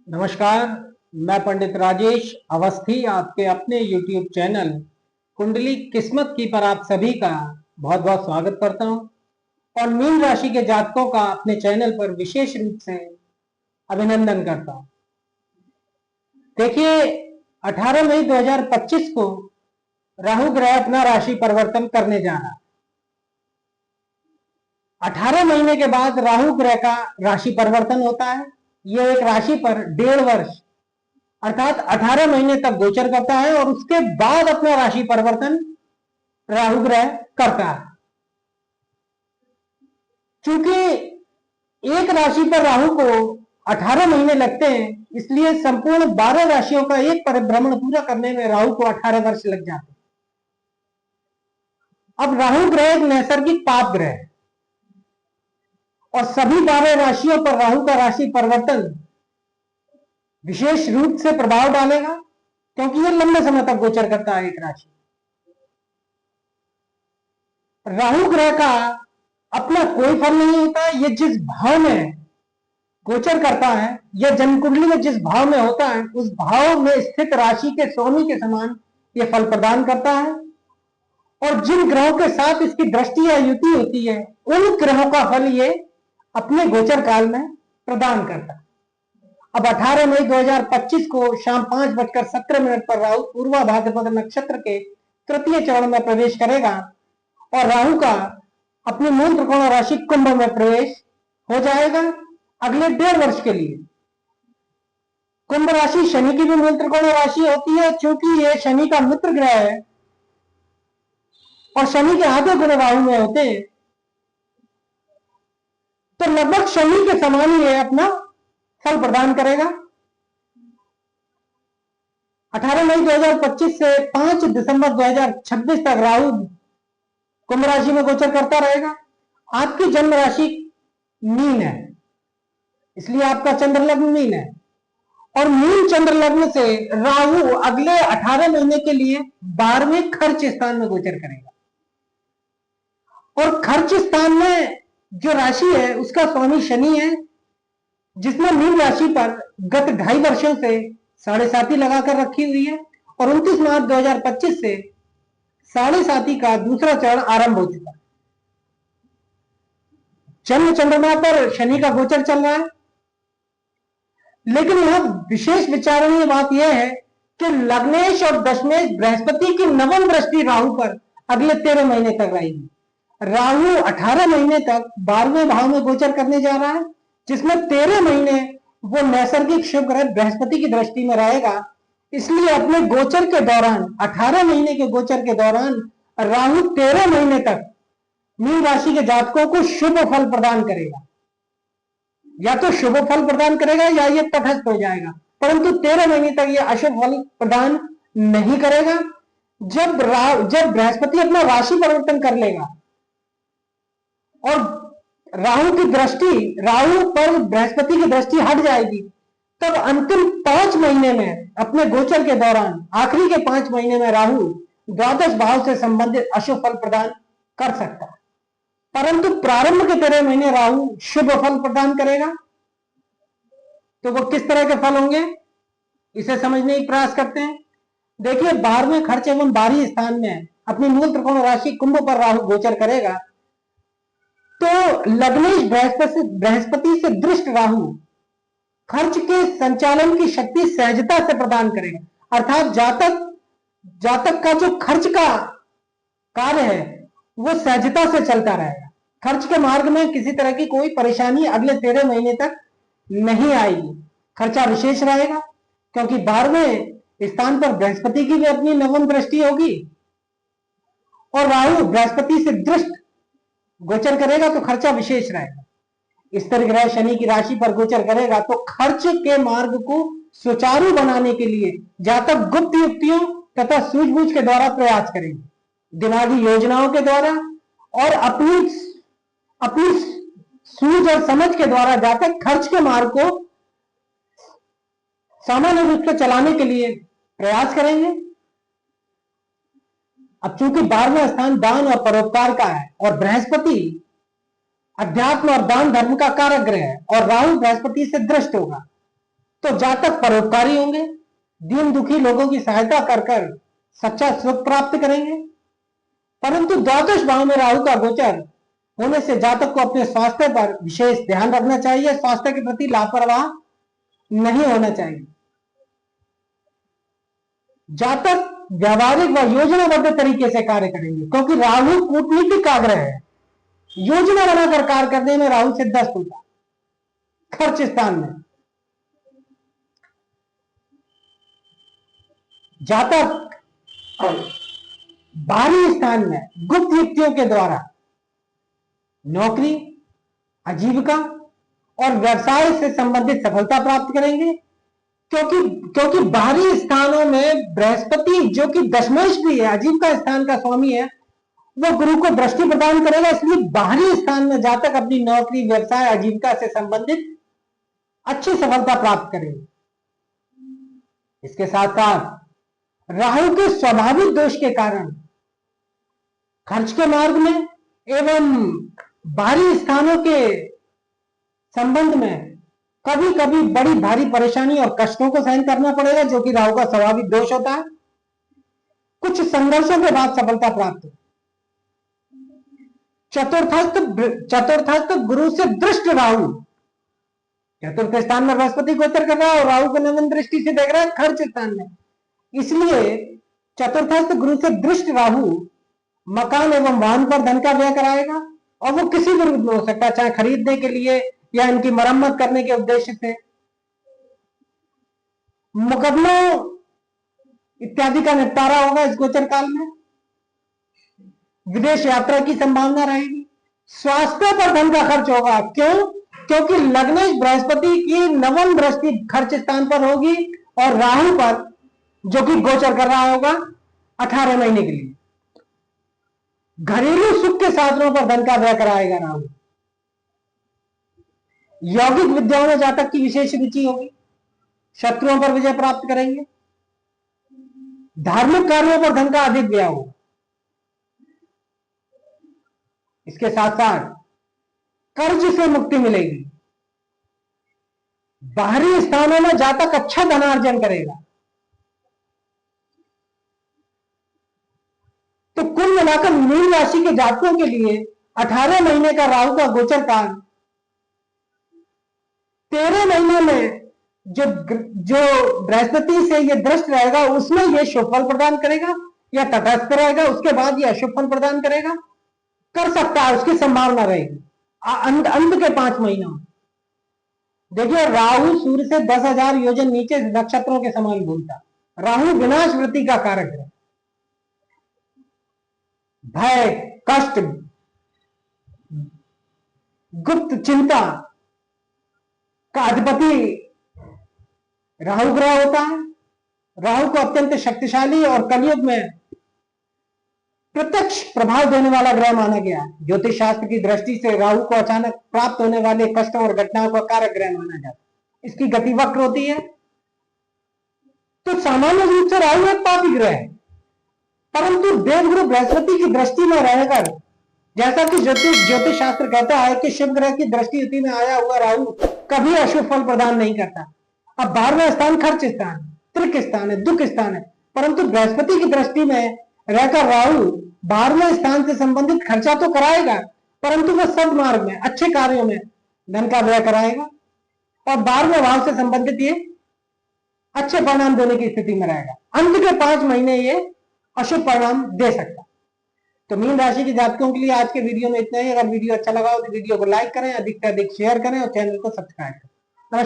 नमस्कार। मैं पंडित राजेश अवस्थी आपके अपने YouTube चैनल कुंडली किस्मत की पर आप सभी का बहुत बहुत स्वागत करता हूं और मीन राशि के जातकों का अपने चैनल पर विशेष रूप से अभिनंदन करता हूं। देखिए, 18 मई 2025 को राहु ग्रह अपना राशि परिवर्तन करने जा रहा है। 18 महीने के बाद राहु ग्रह का राशि परिवर्तन होता है। यह एक राशि पर 1.5 वर्ष अर्थात 18 महीने तक गोचर करता है और उसके बाद अपना राशि परिवर्तन राहु ग्रह करता है। चूंकि एक राशि पर राहु को 18 महीने लगते हैं, इसलिए संपूर्ण 12 राशियों का एक परिभ्रमण पूरा करने में राहु को 18 वर्ष लग जाते हैं। अब राहु ग्रह एक नैसर्गिक पाप ग्रह है और सभी 12 राशियों पर राहु का राशि परिवर्तन विशेष रूप से प्रभाव डालेगा, क्योंकि यह लंबे समय तक गोचर करता है एक राशि। राहु ग्रह का अपना कोई फल नहीं होता। यह जिस भाव में गोचर करता है, यह जन्म कुंडली में जिस भाव में होता है, उस भाव में स्थित राशि के स्वामी के समान यह फल प्रदान करता है और जिन ग्रहों के साथ इसकी दृष्टि या युति होती है, उन ग्रहों का फल ये अपने गोचर काल में प्रदान करता है। अब 18 मई 2025 को शाम 5:17 पर राहु पूर्वा भाद्रपद नक्षत्र के तृतीय चरण में प्रवेश करेगा और राहु का अपनी मूल त्रिकोण राशि कुंभ में प्रवेश हो जाएगा अगले 1.5 वर्ष के लिए। कुंभ राशि शनि की भी मूल त्रिकोण राशि होती है। चूंकि यह शनि का मित्र ग्रह है और शनि के आधे गुण राहु में होते हैं, तो लगभग शनि के समान ही यह अपना फल प्रदान करेगा। 18 मई 2025 से 5 दिसंबर 2026 तक राहु कुंभ राशि में गोचर करता रहेगा। आपकी जन्म राशि मीन है, इसलिए आपका चंद्र लग्न मीन है और मीन चंद्र लग्न से राहु अगले 18 महीने के लिए 12वें खर्च स्थान में गोचर करेगा और खर्च स्थान में जो राशि है उसका स्वामी शनि है, जिसने मीन राशि पर गत 2.5 वर्षों से 7.5 लगाकर रखी हुई है और 29 मार्च 2025 से 7.5 का दूसरा चरण आरंभ हो चुका है। जन्म चंद्रमा पर शनि का गोचर चल रहा है, लेकिन यह विशेष विचारणीय बात यह है कि लग्नेश और दशमेश बृहस्पति की नवम दृष्टि राहु पर अगले 13 महीने तक रहेगी। राहु 18 महीने तक 12वें भाव में गोचर करने जा रहा है, जिसमें 13 महीने वो नैसर्गिक शुभ ग्रह बृहस्पति की दृष्टि में रहेगा। इसलिए अपने गोचर के दौरान 18 महीने के गोचर के दौरान राहु 13 महीने तक मीन राशि के जातकों को शुभ फल प्रदान करेगा। या तो शुभ फल प्रदान करेगा या ये तटस्थ हो जाएगा, परंतु 13 महीने तक ये अशुभ फल प्रदान नहीं करेगा। जब बृहस्पति अपना राशि परिवर्तन कर लेगा और राहु की दृष्टि, राहु पर बृहस्पति की दृष्टि हट जाएगी, तब अंतिम 5 महीने में अपने गोचर के दौरान आखिरी के 5 महीने में राहु द्वादश भाव से संबंधित अशुभ फल प्रदान कर सकता है, परंतु प्रारंभ के 13 महीने राहु शुभ फल प्रदान करेगा। तो वो किस तरह के फल होंगे, इसे समझने की प्रयास करते हैं। देखिए, 12वें खर्च एवं 12 स्थान में अपनी मूल त्रिकोण राशि कुंभ पर राहु गोचर करेगा, तो लग्नेश बृहस्पति से दृष्ट राहु खर्च के संचालन की शक्ति सहजता से प्रदान करेगा। अर्थात जातक का जो खर्च का कार्य है वो सहजता से चलता रहेगा। खर्च के मार्ग में किसी तरह की कोई परेशानी अगले 13 महीने तक नहीं आएगी। खर्चा विशेष रहेगा, क्योंकि 12वें स्थान पर बृहस्पति की भी अपनी नवम दृष्टि होगी और राहु बृहस्पति से दृष्ट गोचर करेगा, तो खर्चा विशेष रहेगा। स्थिर ग्रह शनि की राशि पर गोचर करेगा तो खर्च के मार्ग को सुचारू बनाने के लिए जातक गुप्त युक्तियों तथा सूझबूझ के द्वारा प्रयास करेंगे, दिमागी योजनाओं के द्वारा और अपनी सूझ और समझ के द्वारा जातक खर्च के मार्ग को सामान्य रूप से चलाने के लिए प्रयास करेंगे। अब चूंकि 12वां स्थान दान और परोपकार का है और बृहस्पति अध्यात्म और दान धर्म का कारक ग्रह है और राहु बृहस्पति से दृष्ट होगा, तो जातक परोपकारी होंगे, दीन दुखी लोगों की सहायता कर कर सच्चा सुख प्राप्त करेंगे। परंतु द्वादश भाव में राहु का गोचर होने से जातक को अपने स्वास्थ्य पर विशेष ध्यान रखना चाहिए, स्वास्थ्य के प्रति लापरवाह नहीं होना चाहिए। जातक व्यावहारिक व योजनाबद्ध तरीके से कार्य करेंगे, क्योंकि राहु कूटनीतिक का ग्रह है। योजना बनाकर कार्य करने में राहु सिद्धस्त होता। खर्च स्थान में जातक बाहरी स्थान में गुप्त युक्तियों के द्वारा नौकरी, आजीविका और व्यवसाय से संबंधित सफलता प्राप्त करेंगे, क्योंकि बाहरी स्थानों में बृहस्पति जो कि दशमेश भी है, आजीविका स्थान का स्वामी है, वो गुरु को दृष्टि प्रदान करेगा। इसलिए बाहरी स्थान में जातक अपनी नौकरी, व्यवसाय, आजीविका से संबंधित अच्छी सफलता प्राप्त करेंगे। इसके साथ साथ राहु के स्वाभाविक दोष के कारण खर्च के मार्ग में एवं बाहरी स्थानों के संबंध में कभी कभी बड़ी भारी परेशानी और कष्टों को सहन करना पड़ेगा, जो कि राहु का स्वाभाविक दोष होता है। कुछ संघर्षों के बाद सफलता प्राप्त हो। चतुर्थस्थ गुरु से दृष्ट राहु, चतुर्थ स्थान में बृहस्पति गोचर कर रहा है और राहु को नवम दृष्टि से देख रहा है खर्च स्थान में। इसलिए चतुर्थस्थ गुरु से दृष्ट राहु मकान एवं वाहन पर धन का व्यय कराएगा, और वो किसी भी रूप में हो सकता है, चाहे खरीदने के लिए या इनकी मरम्मत करने के उद्देश्य से। मुकदमों इत्यादि का निपटारा होगा इस गोचर काल में। विदेश यात्रा की संभावना रहेगी। स्वास्थ्य पर धन का खर्च होगा। क्यों? क्योंकि लग्नेश बृहस्पति की नवम दृष्टि खर्च स्थान पर होगी और राहु पर, जो कि गोचर कर रहा होगा 18 महीने के लिए। घरेलू सुख के साधनों पर धन का व्यय कराएगा राहु। यौगिक विद्याओं में जातक की विशेष रुचि होगी। शत्रुओं पर विजय प्राप्त करेंगे। धार्मिक कार्यों पर धन का अधिक व्यय होगा। इसके साथ साथ कर्ज से मुक्ति मिलेगी। बाहरी स्थानों में जातक अच्छा धनार्जन करेगा। तो कुल मिलाकर मीन राशि के जातकों के लिए 18 महीने का राहु का गोचर काल 13 महीने में जो बृहस्पति से ये दृष्ट रहेगा उसमें ये शुभ फल प्रदान करेगा या तटस्थ रहेगा, उसके बाद ये अशुभ फल प्रदान करेगा, कर सकता है, उसकी संभावना रहेगी अंत के 5 महीनों में। देखिए राहु सूर्य से 10,000 योजन नीचे नक्षत्रों के समान घूमता। राहु विनाश वृत्ति का कारक है। भय, कष्ट, गुप्त चिंता का अधिपति राहु ग्रह होता है। राहु को अत्यंत शक्तिशाली और कलयुग में प्रत्यक्ष प्रभाव देने वाला ग्रह माना गया है। ज्योतिष शास्त्र की दृष्टि से राहु को अचानक प्राप्त होने वाले कष्टों और घटनाओं का कारक ग्रह माना जाता है। इसकी गति वक्र होती है। तो सामान्य रूप से राहु एक पापी ग्रह है, परंतु देवगुरु बृहस्पति की दृष्टि में रहकर, जैसा कि ज्योतिष शास्त्र कहता है कि शुभ ग्रह की दृष्टि युति में आया हुआ राहु कभी अशुभ फल प्रदान नहीं करता। अब 12वां स्थान खर्च स्थान, त्रिक स्थान है, दुख स्थान है, परंतु बृहस्पति की दृष्टि में रहकर राहु 12वें स्थान से संबंधित खर्चा तो कराएगा, परंतु वह सद्मार्ग में, अच्छे कार्यों में धन का व्यय कराएगा और 12वें भाव से संबंधित ये अच्छे परिणाम देने की स्थिति में रहेगा। अंत के 5 महीने ये अशुभ परिणाम दे सकता। तो मीन राशि के जातकों के लिए आज के वीडियो में इतना ही। अगर वीडियो अच्छा लगा हो तो वीडियो को लाइक करें, अधिक से अधिक शेयर करें और चैनल को सब्सक्राइब करें।